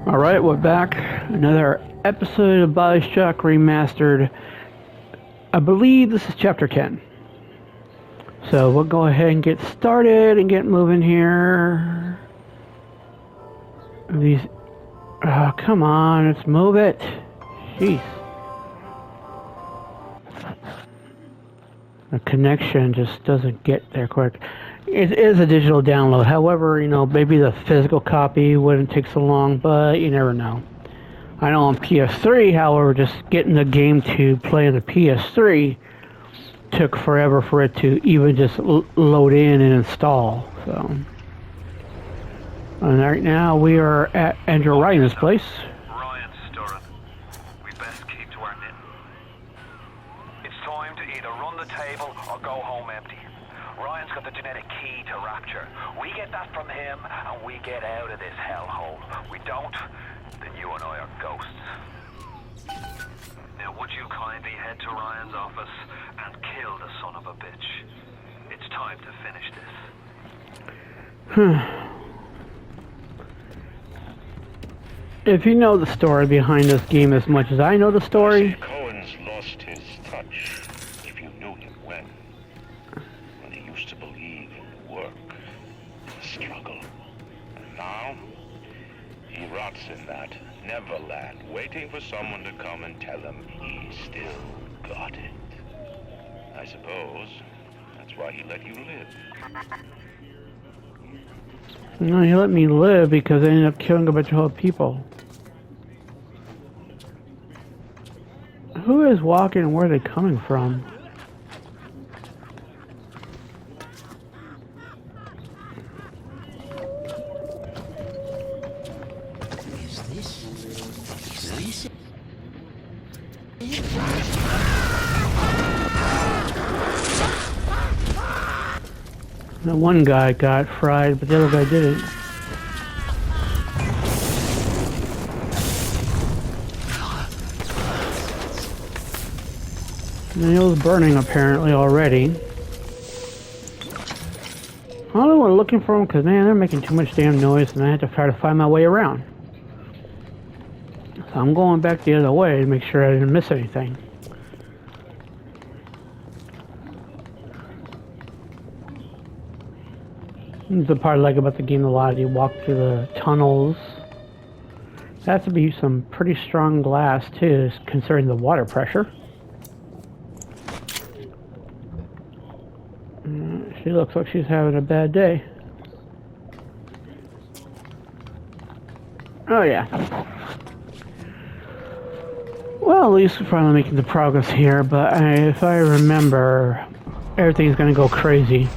Alright, we're back. Another episode of BioShock Remastered. I believe this is Chapter 10. So we'll go ahead and get started and get moving here. These... Oh, come on, let's move it. Jeez. The connection just doesn't get there quick. It is a digital download. However, you know, maybe the physical copy wouldn't take so long, but you never know. I know on PS3, however, just getting the game to play on the PS3 took forever for it to even just load in and install. So, and right now we are at Andrew Ryan's place. Ryan's stirring. We best keep to our knitting. It's time to either run the table or go home empty. Ryan's got the genetic key to Rapture. We get that from him, and we get out of this hellhole. We don't, then you and I are ghosts. Now, would you kindly head to Ryan's office and kill the son of a bitch? It's time to finish this. If you know the story behind this game as much as I know the story... Cohen's lost his touch, if you knew him when he used to believe in work, the struggle. And now, he rots in that Neverland, waiting for someone to come and tell him he still got it. I suppose that's why he let you live. No, he let me live because I ended up killing a bunch of people. Who is walking and where are they coming from? The one guy got fried, but the other guy didn't. And it was burning apparently already. I don't know what I'm looking for them because, man, they're making too much damn noise and I had to try to find my way around. So I'm going back the other way to make sure I didn't miss anything. The part I like about the game a lot, you walk through the tunnels. That has to be some pretty strong glass too, considering the water pressure. She looks like she's having a bad day. Oh yeah. Well, at least we're finally making the progress here, but if I remember, everything's gonna go crazy.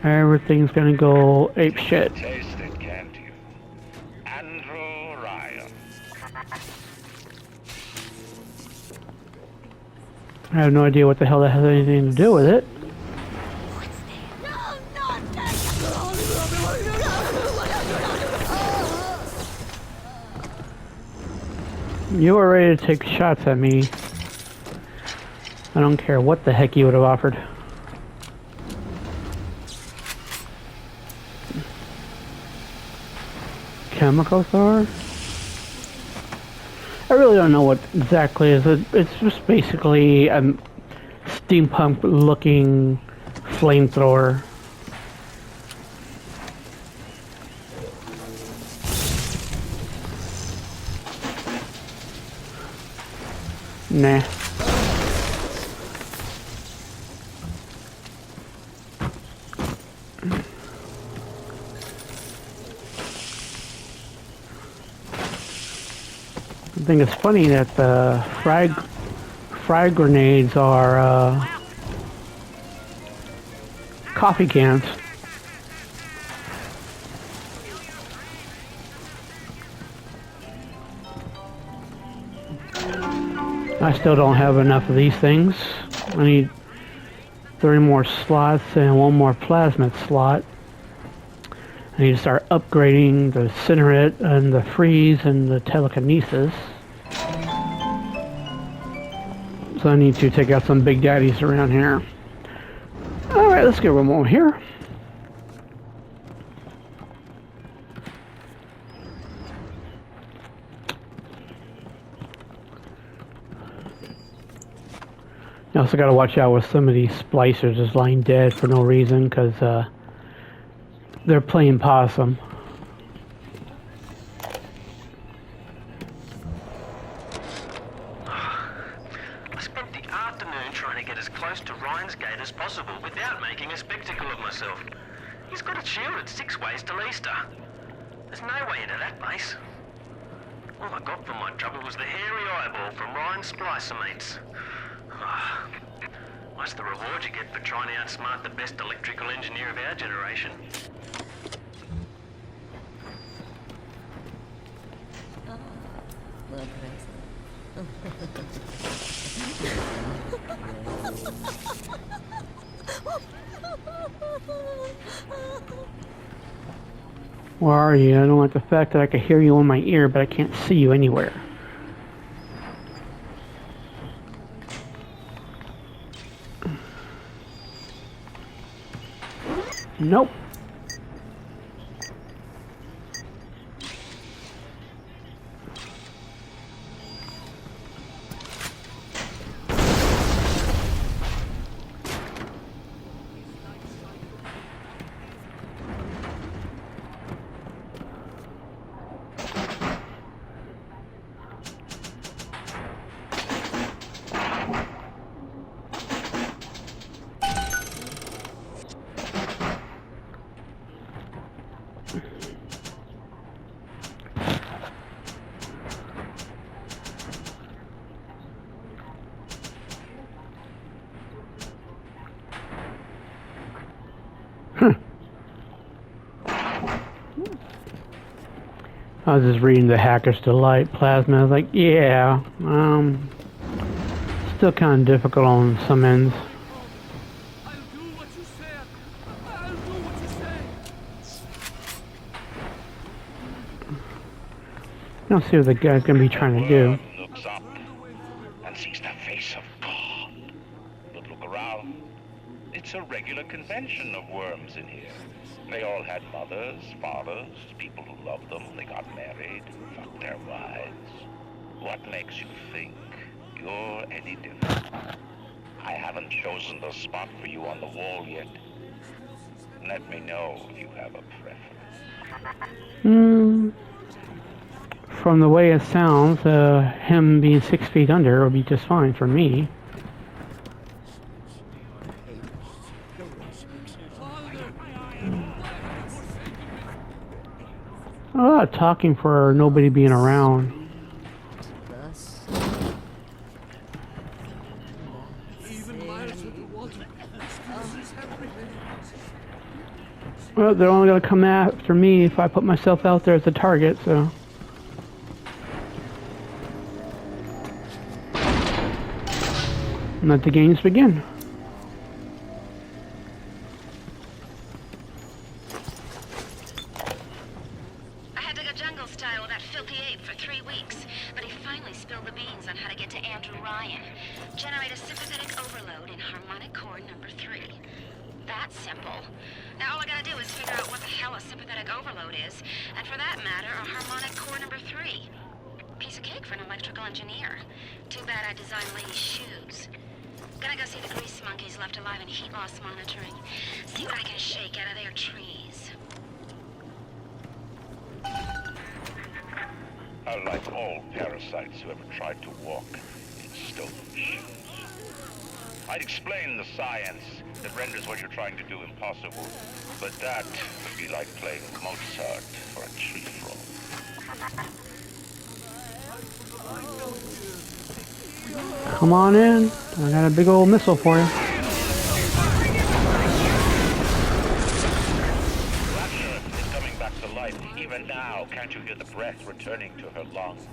Everything's gonna go ape shit. Taste it, can't you? Andrew Ryan. I have no idea what the hell that has anything to do with it. You were ready to take shots at me. I don't care what the heck you would have offered. Chemical Thor? I really don't know what exactly is it. It's just basically a steampunk looking flamethrower. Nah. I think it's funny that the frag grenades are coffee cans. I still don't have enough of these things. I need 3 more slots and 1 more plasmid slot. I need to start upgrading the Incinerate and the Freeze and the Telekinesis. So I need to take out some big daddies around here. Alright, let's get one more here. You also got to watch out with some of these splicers just lying dead for no reason because they're playing possum. I spent the afternoon trying to get as close to Ryan's gate as possible without making a spectacle of myself. He's got it shielded 6 ways till Easter. There's no way into that base. All I got for my trouble was the hairy eyeball from Ryan's splicer mates. What's the reward you get for trying to outsmart the best electrical engineer of our generation? Where are you? I don't like the fact that I can hear you in my ear, but I can't see you anywhere. Nope. I was just reading the Hacker's Delight Plasma. I was like, yeah, still kind of difficult on some ends. I'll do what you said. I'll do what you say. I don't see what the guy's gonna be trying to do. Looks up and sees the face of God. But look around. It's a regular convention of worms in here. They all had mothers, fathers, people who loved them. They got married, fucked their wives. What makes you think you're any different? I haven't chosen the spot for you on the wall yet. Let me know if you have a preference. From the way it sounds, him being 6 feet under would be just fine for me. A lot of talking for nobody being around. Well, they're only going to come after me if I put myself out there as a target, so... Let the games begin. I had to go jungle style with that filthy ape for 3 weeks, but he finally spilled the beans on how to get to Andrew Ryan. Generate a sympathetic overload in harmonic core number 3. That's simple. Now all I gotta do is figure out what the hell a sympathetic overload is, and for that matter, a harmonic core number 3. Piece of cake for an electrical engineer. Too bad I designed ladies' shoes. Gonna go see the grease monkeys left alive in heat loss monitoring. See what I can shake out of their trees. Like all parasites who ever tried to walk in stolen shoes. I'd explain the science that renders what you're trying to do impossible, but that would be like playing Mozart for a tree frog. Come on in. I got a big old missile for you. Rapture is coming back to life. Even now, can't you hear the breath returning to her lungs?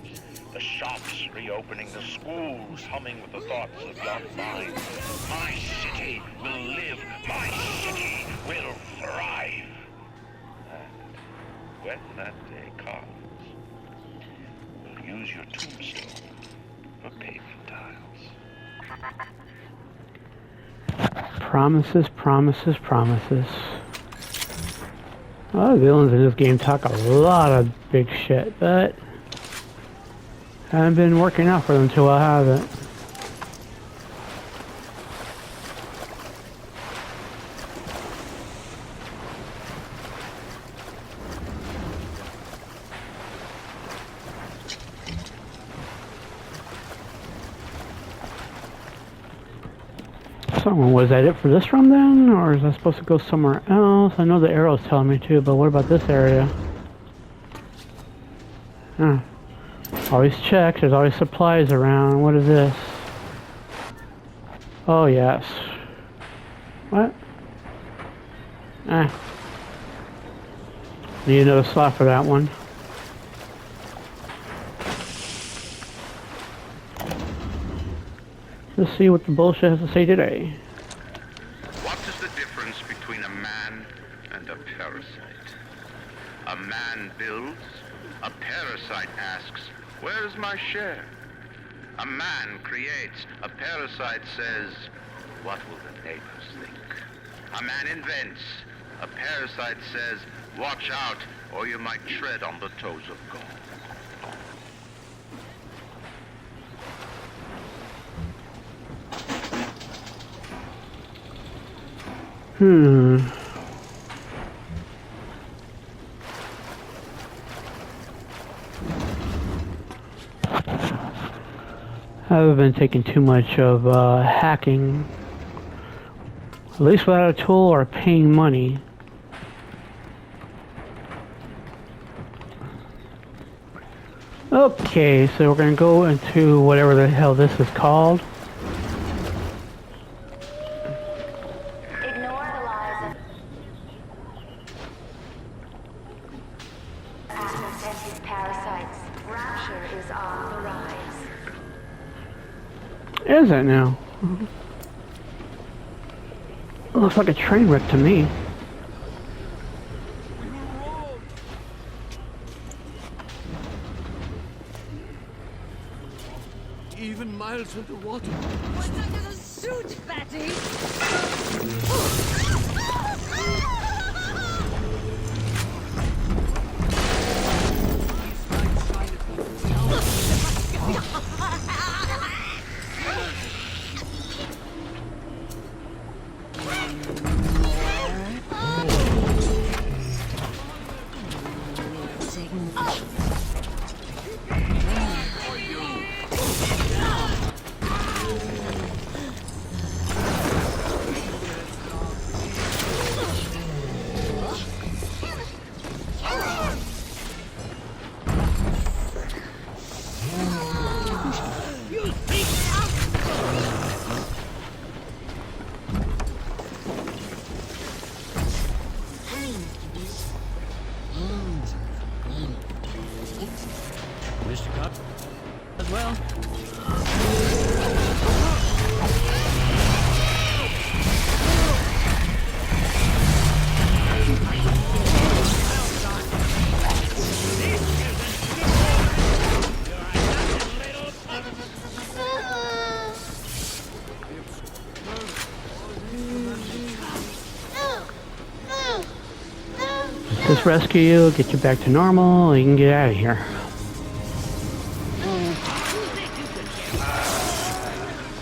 The shops reopening, the schools humming with the thoughts of young minds. My city will live. My city will thrive. And when that day comes, we'll use your tombstone for paving tiles. Promises, promises, promises. Oh, the villains in this game talk a lot of big shit, but haven't been working out for them till I have it. So, was that it for this run then? Or is I supposed to go somewhere else? I know the arrow's telling me to, but what about this area? Huh. Always check, there's always supplies around. What is this? Oh, yes. What? Need another slot for that one. Let's see what the bullshit has to say today. What is the difference between a man and a parasite? A man builds, a parasite asks, where's my share? A man creates, a parasite says, what will the neighbors think? A man invents, a parasite says, watch out, or you might tread on the toes of God. I haven't been taking too much of hacking, at least without a tool or paying money. Okay, so we're gonna go into whatever the hell this is called. Ignore the lies of Atlas and his parasites. Rapture is on the rise. Is it now? Looks like a train wreck to me. Even miles underwater. What's under the suit, fatty? Mr. Cup as well. Just rescue you, get you back to normal, you can get out of here.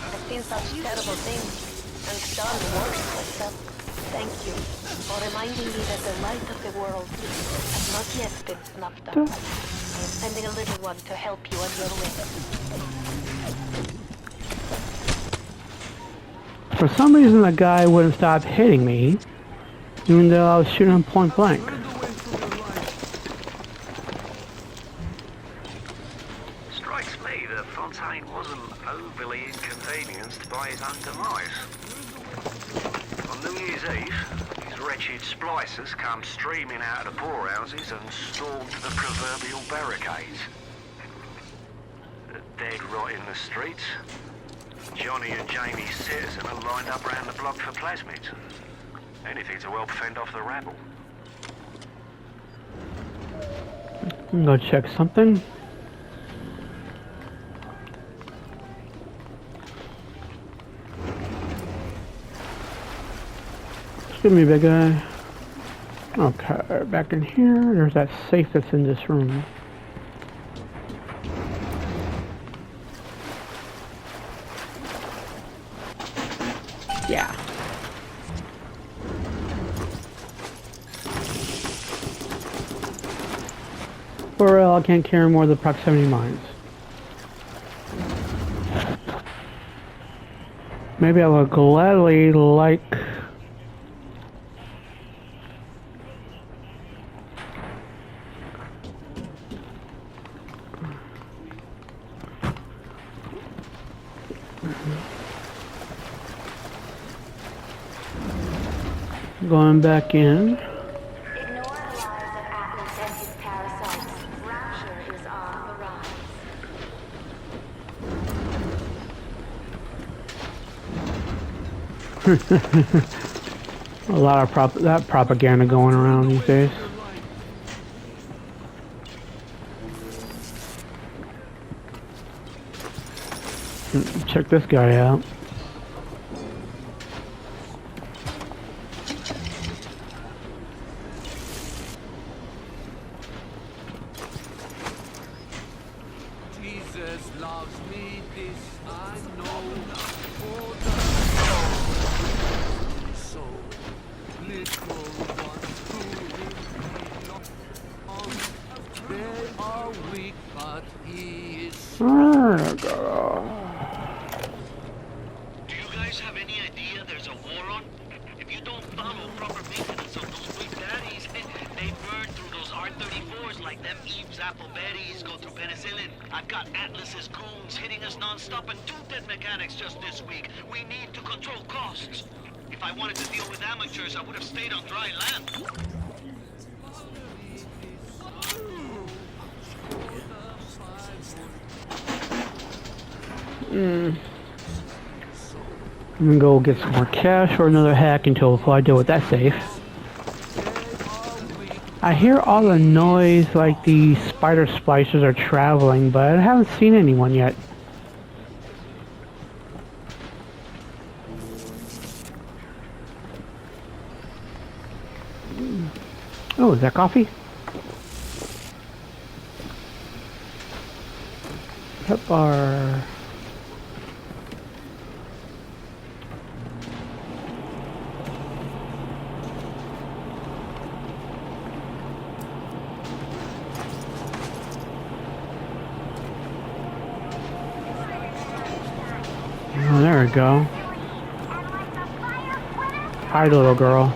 I've seen such terrible things, and done worse myself. Thank you for reminding me that the light of the world has not yet been snuffed out. I am sending a little one to help you on your way. For some reason the guy wouldn't stop hitting me, even though I was shooting him point blank. Strikes me that Fontaine wasn't overly inconvenienced by his own demise. On New Year's Eve, his wretched splicers come streaming out of the poorhouses and stormed the proverbial barricades. The dead rot in the streets. Johnny and Jamie Citizen are lined up round the block for plasmids. Anything to help fend off the rabble. Go check something. Excuse me, big guy. Okay, back in here. There's that safe that's in this room. Yeah. Or I can't carry more of the proximity mines. Maybe I would gladly like... Going back in. Ignore the lies of Atlas and his parasites. Rapture is on the rise. A lot of that propaganda going around these days. Check this guy out. Jesus loves me, this I know. For the soul, little ones who belong. They are weak, but he is strong. Do you guys have any idea there's a war on? If you don't follow proper maintenance of those weak daddies, they burn through those R-34s like them Eve's apple berries go through penicillin. I've got Atlas's goons hitting us non-stop and 2 dead mechanics just this week. We need to control costs. If I wanted to deal with amateurs, I would have stayed on dry land. I'm gonna go get some more cash or another hacking tool before I deal with that safe. I hear all the noise like the spider splicers are traveling, but I haven't seen anyone yet. Oh, is that coffee? Pep bar. Oh, there we go. Hi, little girl.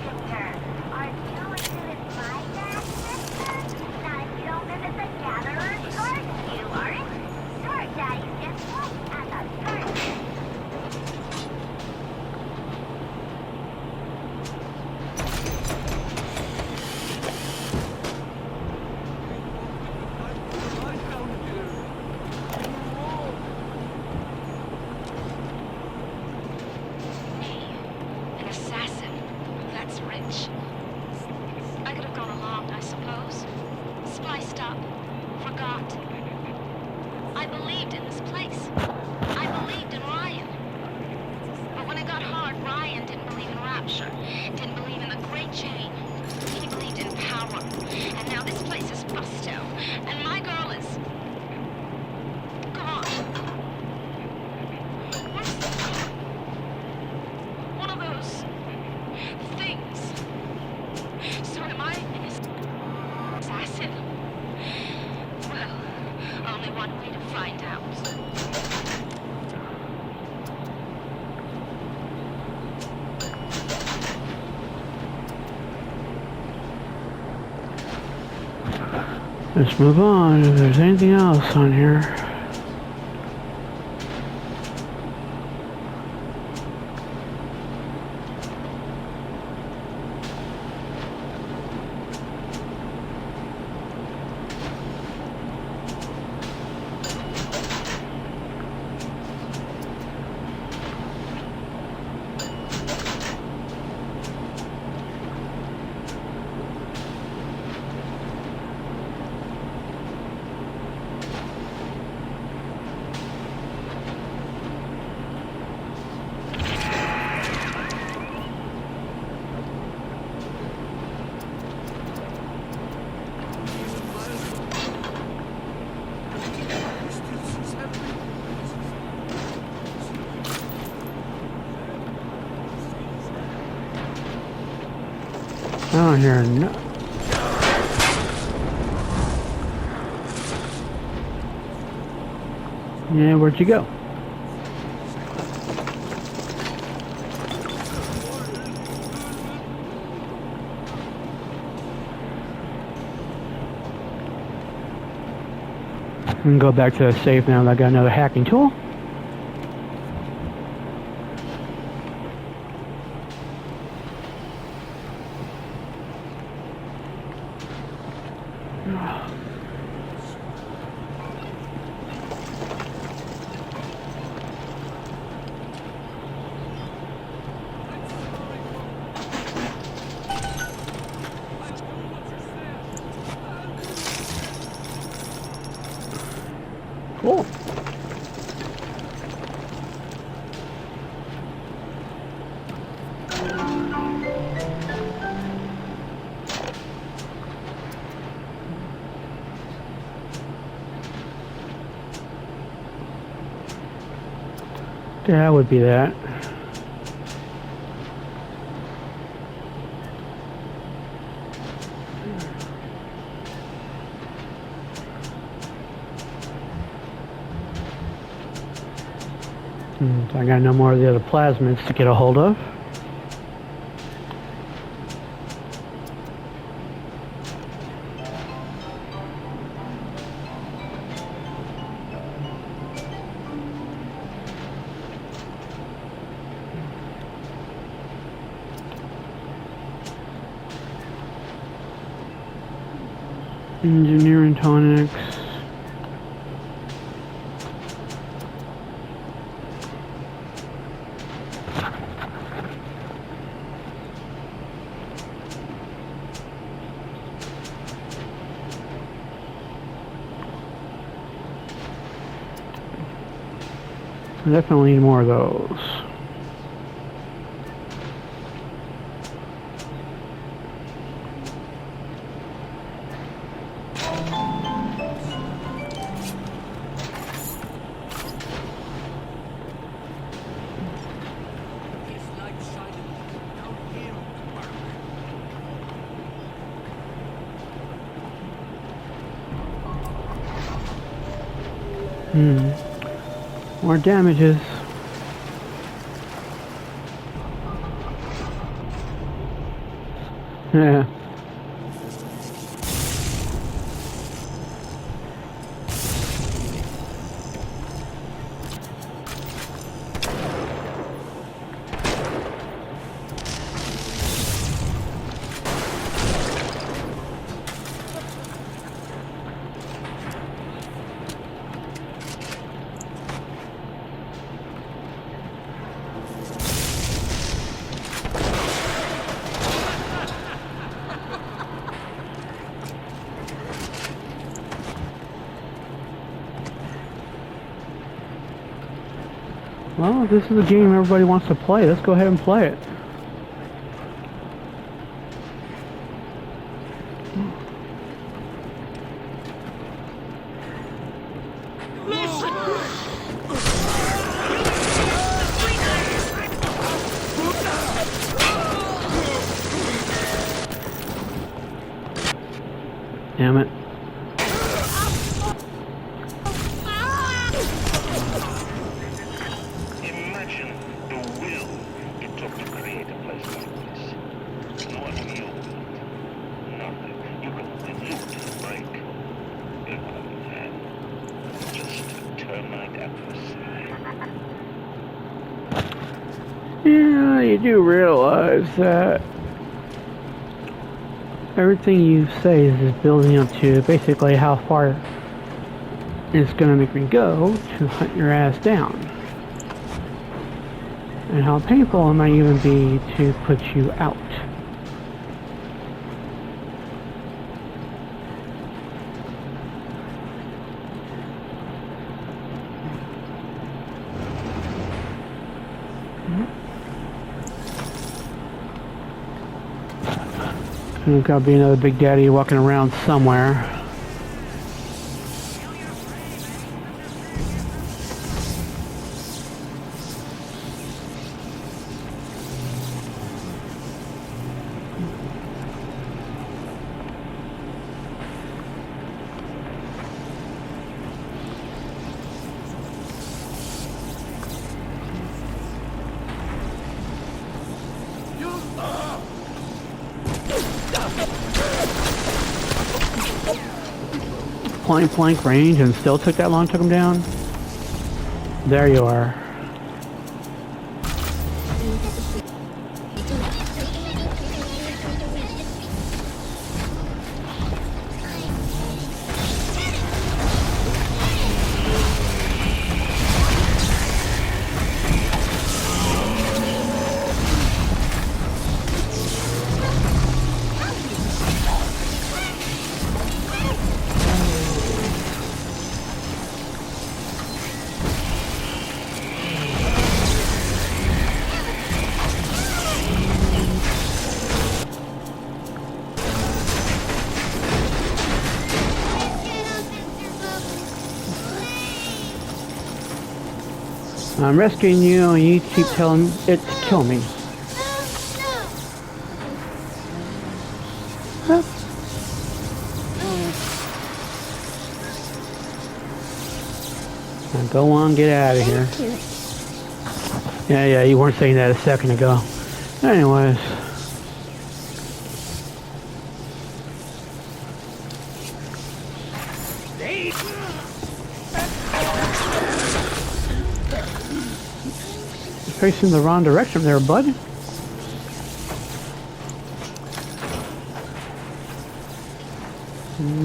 An assassin. That's rich. I could have gone along, I suppose. Spliced up. Forgot. I believed in this place. I believed in Ryan. But when it got hard, Ryan didn't believe in rapture. Didn't believe in the Great Chain. He believed in power. And now this place is busto. And my girl is... gone. What's one of those things? So am I an assassin? Well, only one way to find out. Let's move on if there's anything else on here. I don't hear no. Yeah, where'd you go? And go back to the safe now that I got another hacking tool. Cool. That would be that. I got no more of the other plasmids to get a hold of. Engineering tonics. I definitely need more of those. His light shining down here on the park. More damages. Yeah. Well, this is a game everybody wants to play. Let's go ahead and play it. Damn it. Imagine the will it took to create a place like this. No appeal. Nothing. You could loot, break. And just a termite at the side. Yeah, you do realize that everything you say is building up to basically how far it's going to make me go to hunt your ass down. And how painful it might even be to put you out. There's got to be another Big Daddy walking around somewhere. point blank range and still took that long to come down? There you are. I'm rescuing you and you keep telling it to kill me. Huh? Now go on, get out of here. Yeah, you weren't saying that a second ago. Anyways. Facing the wrong direction there, bud. And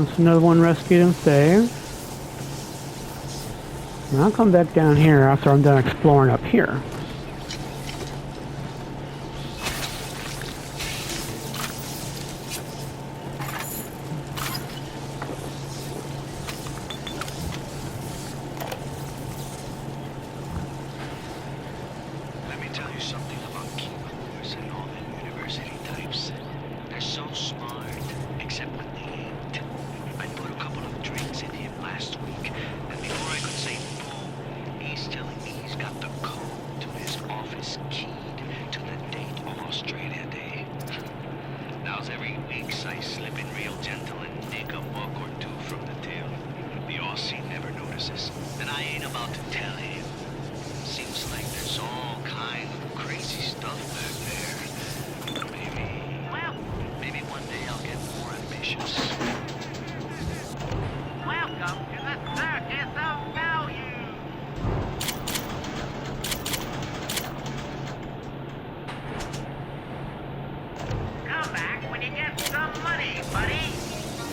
that's another one rescued and saved. And I'll come back down here after I'm done exploring up here.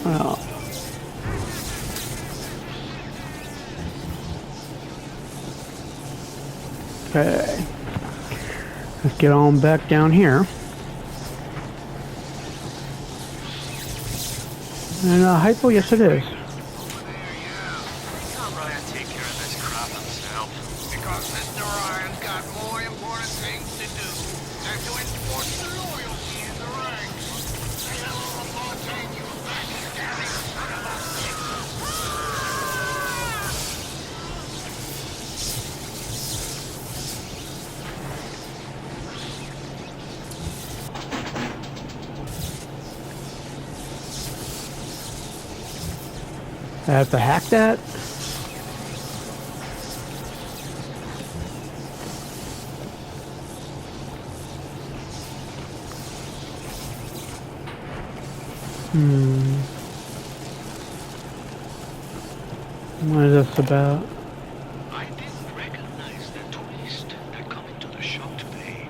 Well, okay, let's get on back down here. And hypo, yes it is. I have to hack that? What is this about? I didn't recognize the twist that come into the shop today.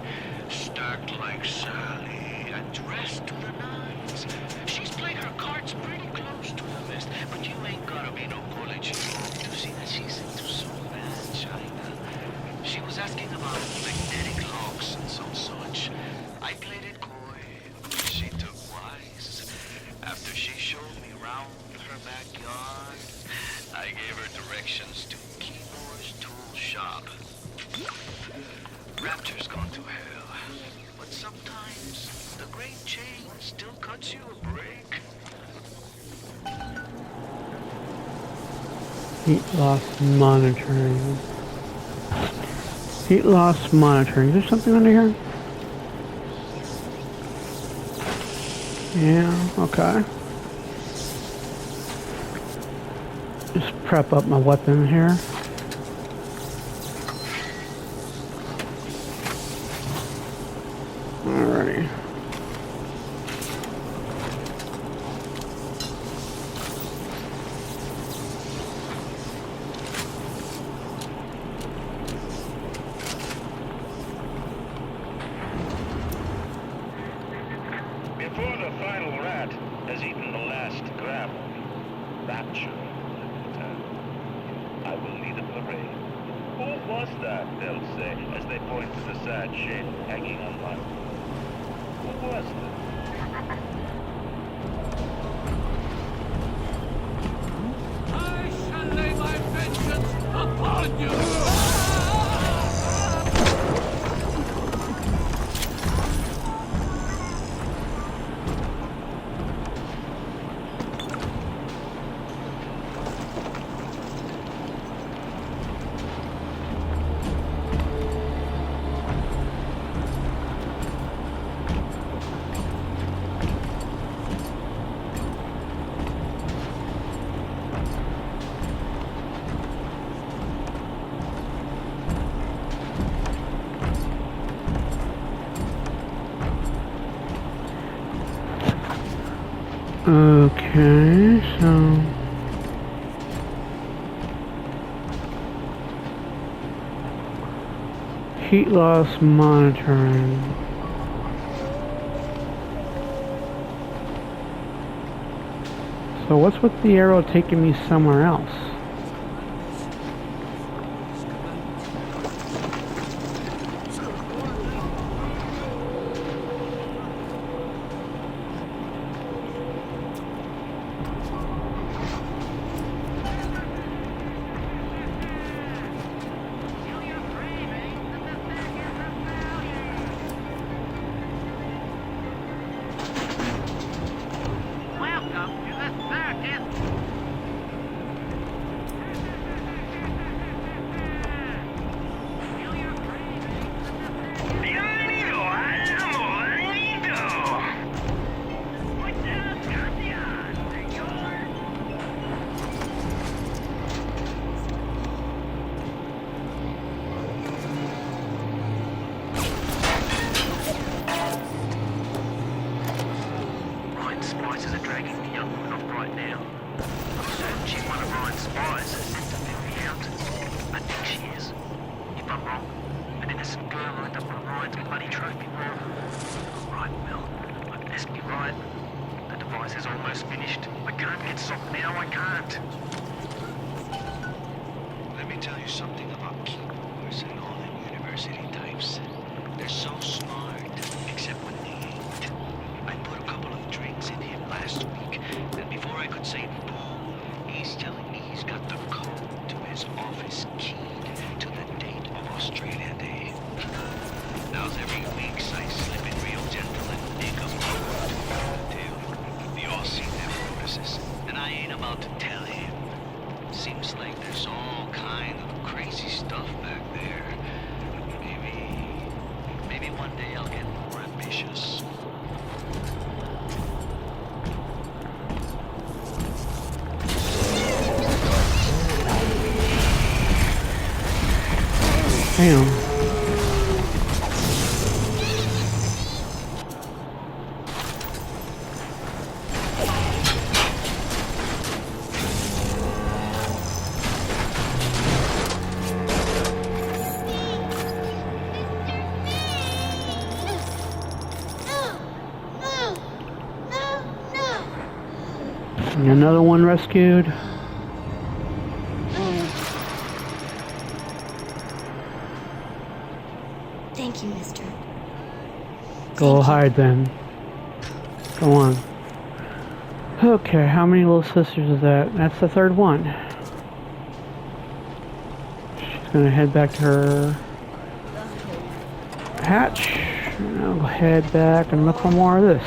Stacked like Sally and dressed to the nines. She's played her cards pretty close to the vest, but you ain't gotta be no college to see that she's into some bad China. She was asking about magnetic locks and some such. I played it coy. She took wise. After she showed me round her backyard, I gave her directions to Keyboard's tool shop. Rapture's gone to hell, but sometimes the great chain still cuts you a break. Heat loss monitoring. Heat loss monitoring. Is there something under here? Yeah, okay. Just prep up my weapon here. Alrighty. last gravel, rapture, and I will lead a parade. Who was that, they'll say, as they point to the sad shape hanging on my wall. Who was that? I shall lay my vengeance upon you! Okay, so heat loss monitoring. So what's with the arrow taking me somewhere else? Ryan's spies are dragging the young woman off right now. I'm certain she's one of Ryan's spies sent to fill me out. I think she is. If I'm wrong, an innocent girl lined up on Ryan's bloody trophy wall. Right, Mel, look, let's be right. The device is almost finished. I can't get soft now, I can't. Let me tell you something about keyboards and all them university types. They're so smart, except when they ain't. I put a couple of drinks in him last week, and before I could say boom, he's telling me he's got the code to his office key to the date of Australia Day. Now's every week I slip in real gentle and make up the Aussie never notices, and I ain't about to tell him. Seems like there's all kind of crazy stuff back there. Maybe one day I'll get more ambitious. Damn. Another one rescued. Thank you, mister. Go hide then. Go on. Okay, how many little sisters is that? That's the third one. She's gonna head back to her hatch. And I'll head back and look for more of this.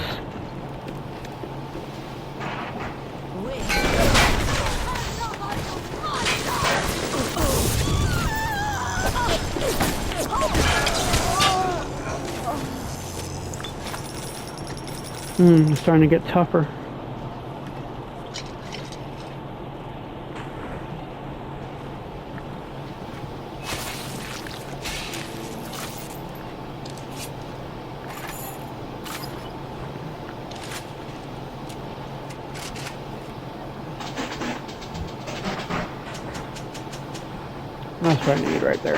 It's starting to get tougher. That's what I need right there.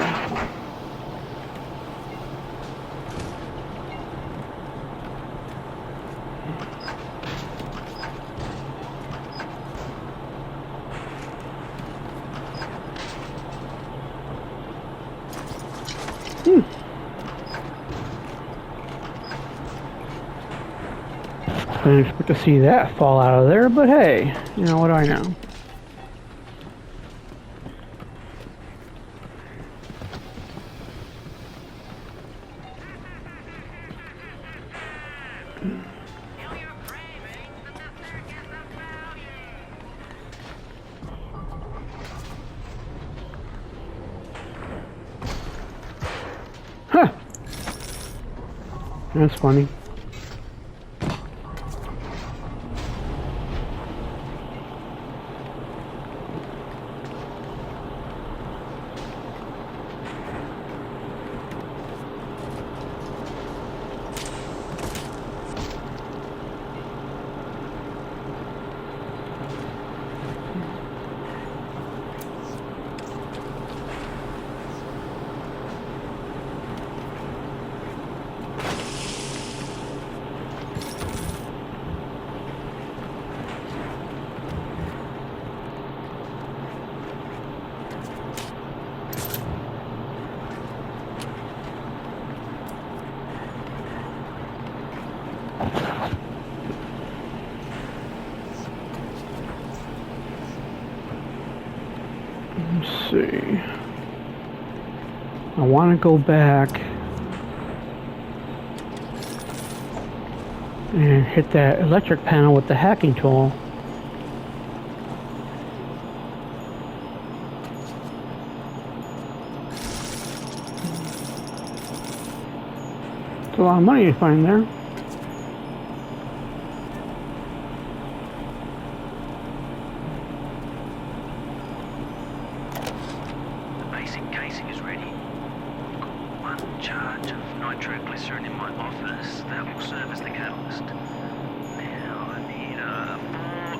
I didn't expect to see that fall out of there, but hey, you know, what do I know? Huh! That's funny. Let's see. I want to go back and hit that electric panel with the hacking tool. It's a lot of money to find there. Basic casing is ready. I've got one charge of nitroglycerin in my office that will serve as the catalyst. Now I need a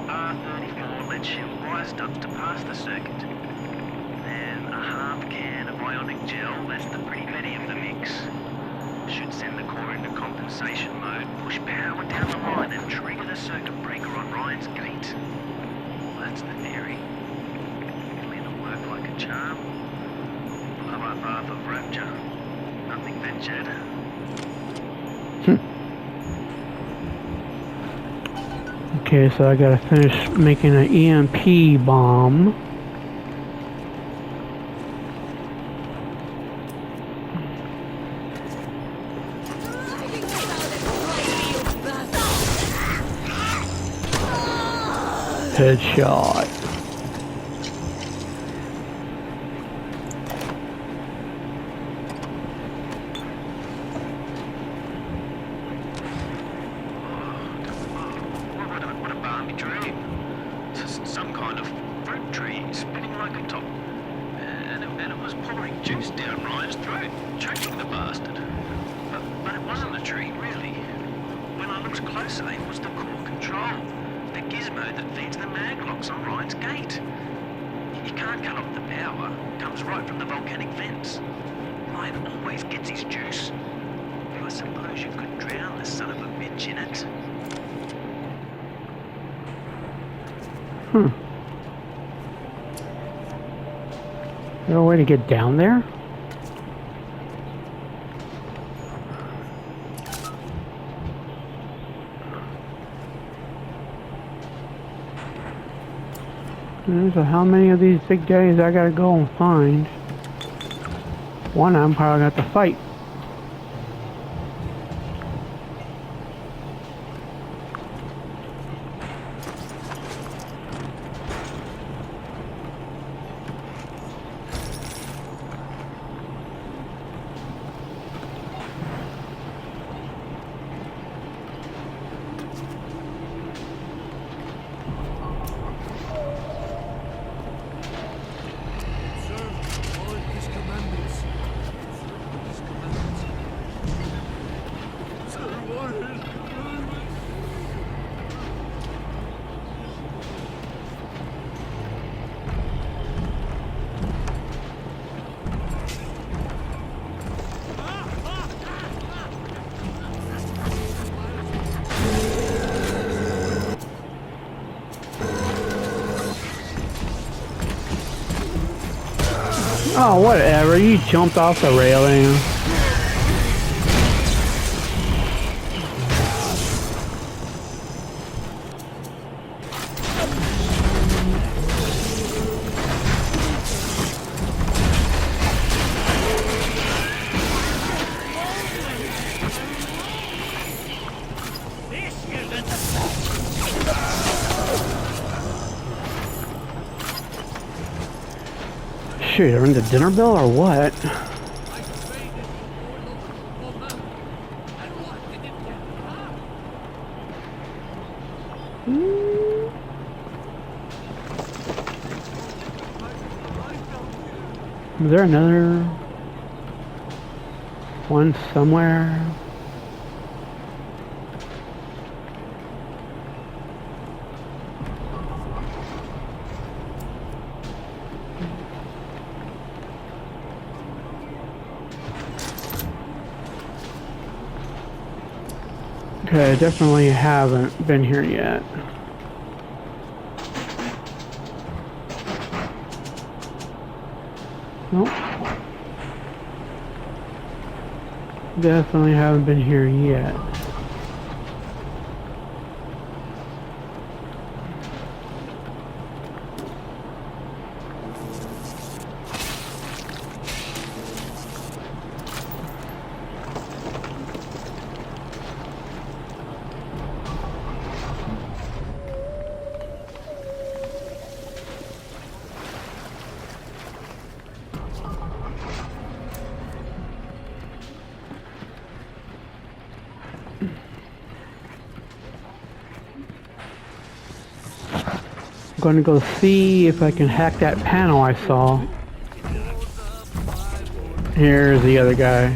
4R34 lead shield wire stubs to pass the circuit. Then a half can of ionic gel, that's the pretty Betty of the mix. Should send the core into compensation mode, push power down the line and trigger the circuit breaker on Ryan's gate. Well, that's the theory. It'll work like a charm. Blow up half of Rapture. Nothing ventured. Okay, so I gotta finish making an EMP bomb. Headshot. What a balmy dream. Just some kind of fruit tree spinning like a top. And it was pouring juice down Ryan's throat, choking the bastard. But it wasn't a tree, really. When I looked closer, it was the core control. The gizmo that feeds the mag locks on Ryan's gate. You can't cut off the power. It comes right from the volcanic vents. Ryan always gets his juice. But I suppose you could drown the son of a bitch in it. Is there a way to get down there? So how many of these big guys I gotta go and find? One of them probably got to fight. Oh, whatever. You jumped off the railing. Shoot, are in the dinner bell or what? I traded your woman, and what did it get, huh? Is there another one somewhere? Okay, I definitely haven't been here yet. Nope. Definitely haven't been here yet. I'm gonna go see if I can hack that panel I saw. Here's the other guy.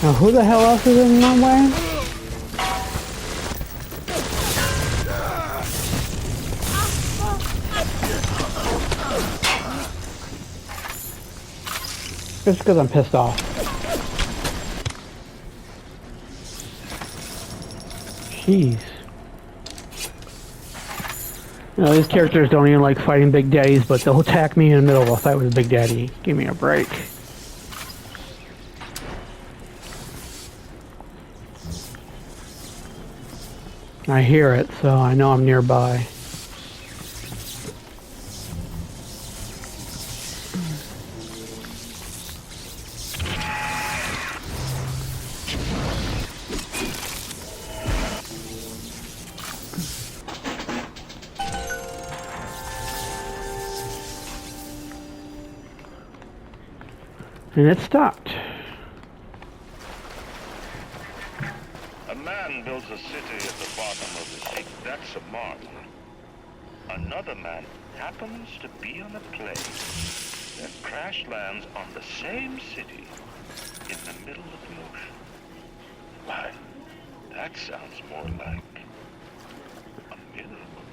Now who the hell else is in my way? Just because I'm pissed off. Jeez. You know, these characters don't even like fighting Big Daddies, but they'll attack me in the middle of a fight with Big Daddy. Give me a break. I hear it, so I know I'm nearby. And it stopped. A man builds a city at the bottom of the sea. That's a marvel. Another man happens to be on a plane that crash lands on the same city in the middle of the ocean. Why, that sounds more like a miracle.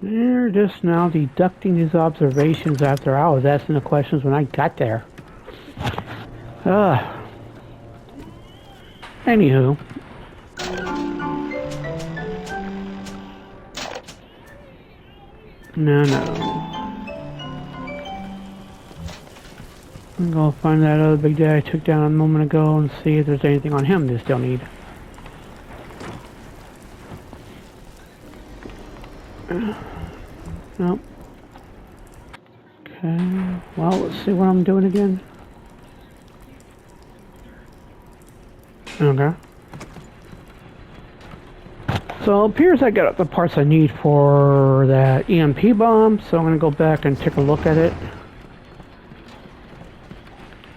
They're just now deducting these observations after I was asking the questions when I got there. Anywho. No. I'm gonna find that other big guy I took down a moment ago and see if there's anything on him they still need. Nope. Okay, well, let's see what I'm doing again. Okay. So it appears I got the parts I need for that EMP bomb, so I'm going to go back and take a look at it.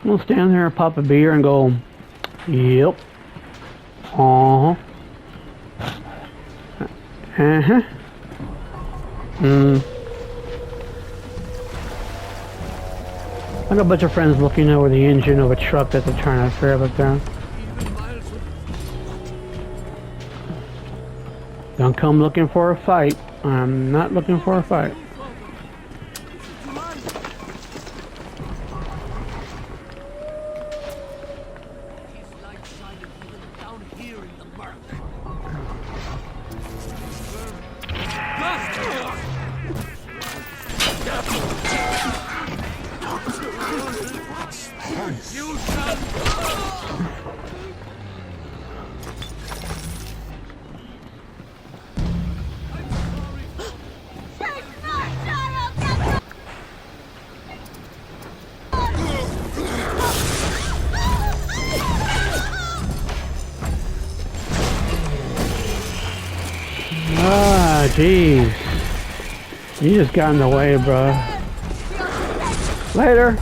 We'll stand there and pop a beer and go, yep. Uh-huh. Uh-huh. I got a bunch of friends looking over the engine of a truck that they're trying to figure out there. Even miles from Don't come looking for a fight. I'm not looking for a fight. his light shining even down here in the murk. You shall Ah, jeez. You just got in the way, bro. Later.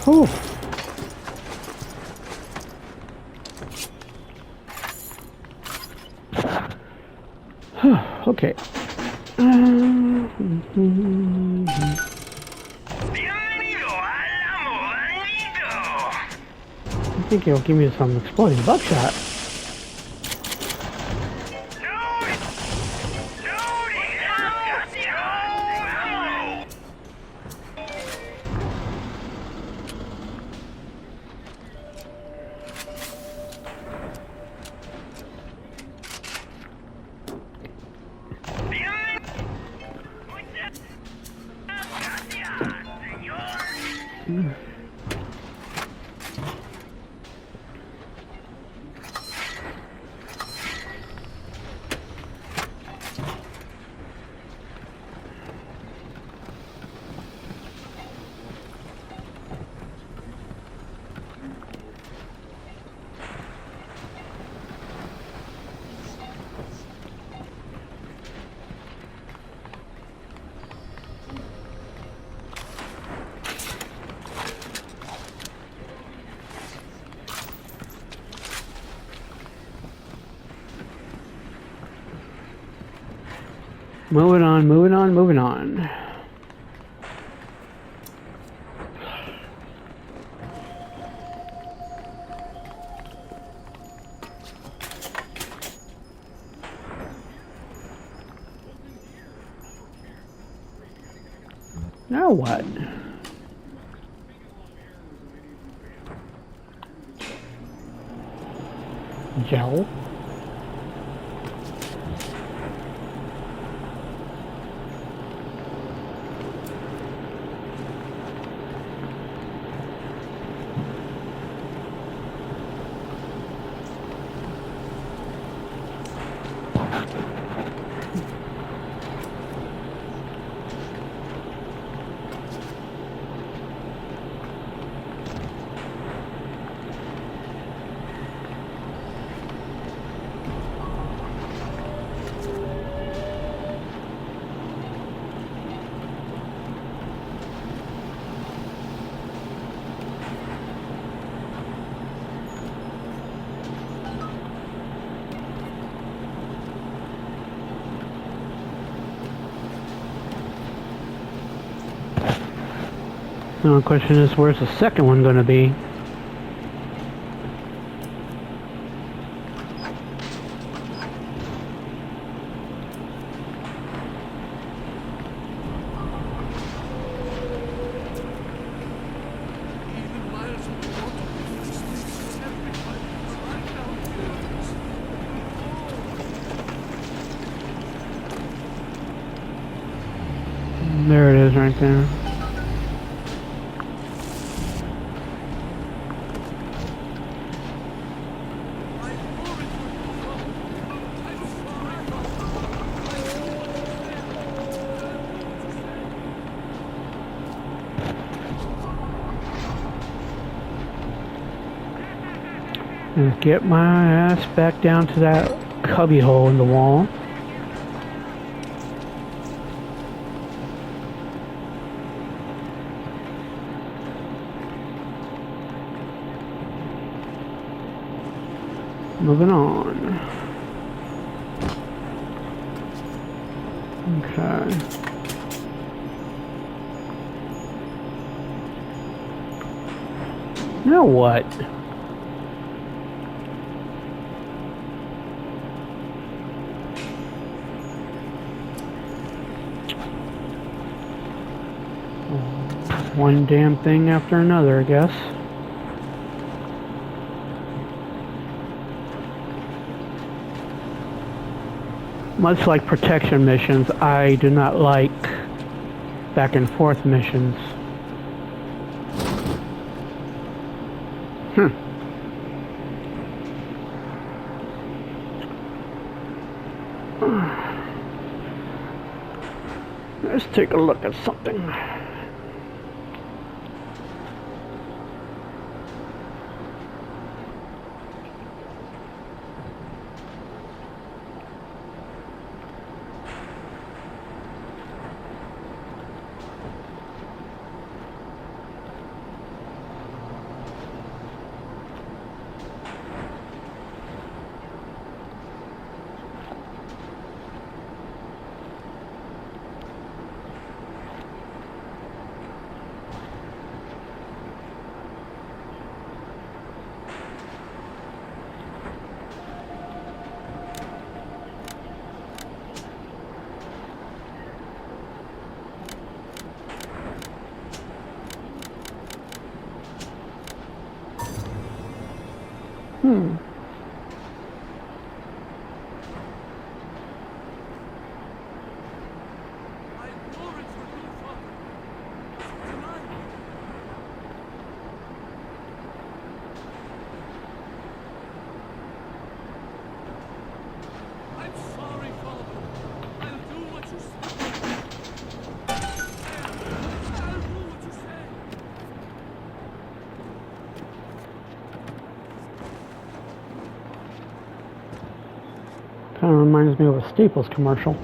Whew. Okay. I think he'll give me some exploding buckshot. Moving on, moving on, moving on. Now what? Gel? The only question is, where's the second one going to be? even miles from There it is right there. And get my ass back down to that cubby hole in the wall. Moving on. Okay. Now what? One damn thing after another, I guess. Much like protection missions, I do not like back and forth missions. Let's take a look at something. Kind of reminds me of a Staples commercial.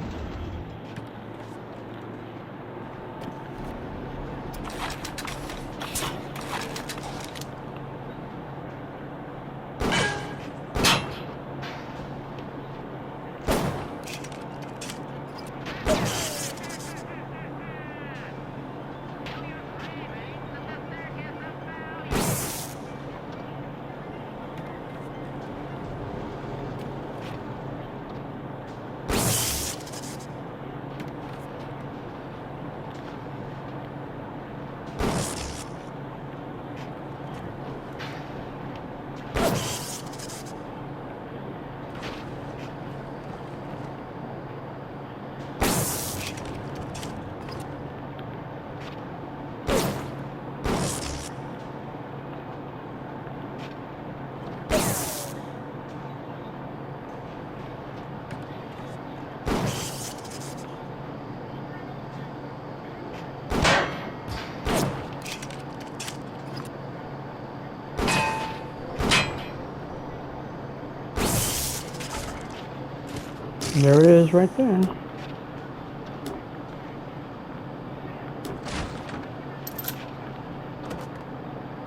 There it is right there.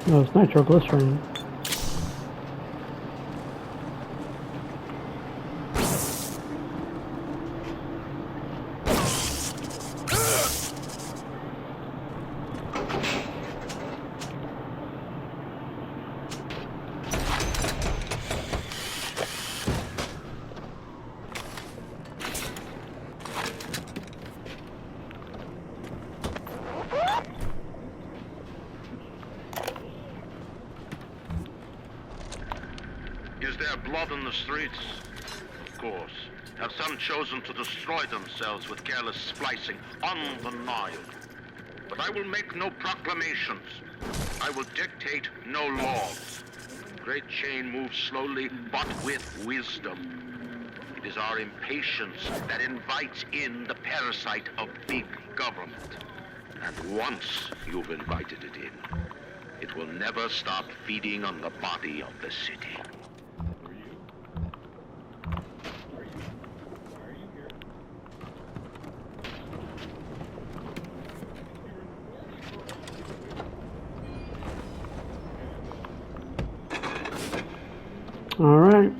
No, it's nitroglycerin. Is there blood in the streets? Of course. have some chosen to destroy themselves with careless splicing on the Nile. But I will make no proclamations. I will dictate no laws. Great chain moves slowly, but with wisdom. It is our impatience that invites in the parasite of big government. And once you've invited it in, it will never stop feeding on the body of the city. All right.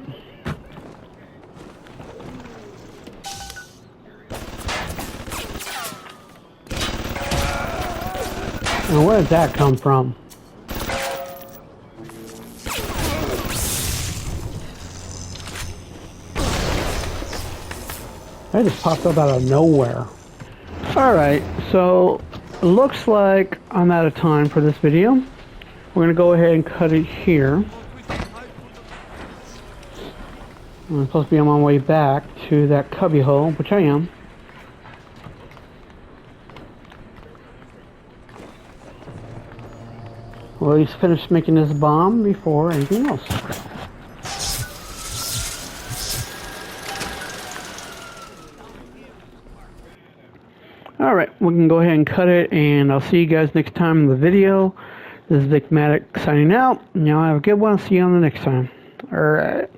Now, where did that come from? That just popped up out of nowhere. Alright, so it looks like I'm out of time for this video. We're going to go ahead and cut it here. I'm supposed to be on my way back to that cubby hole, which I am. We'll at least finish making this bomb before anything else. Alright, we can go ahead and cut it, and I'll see you guys next time in the video. This is Vic Maddox signing out. Y'all have a good one. See you on the next time. Alright.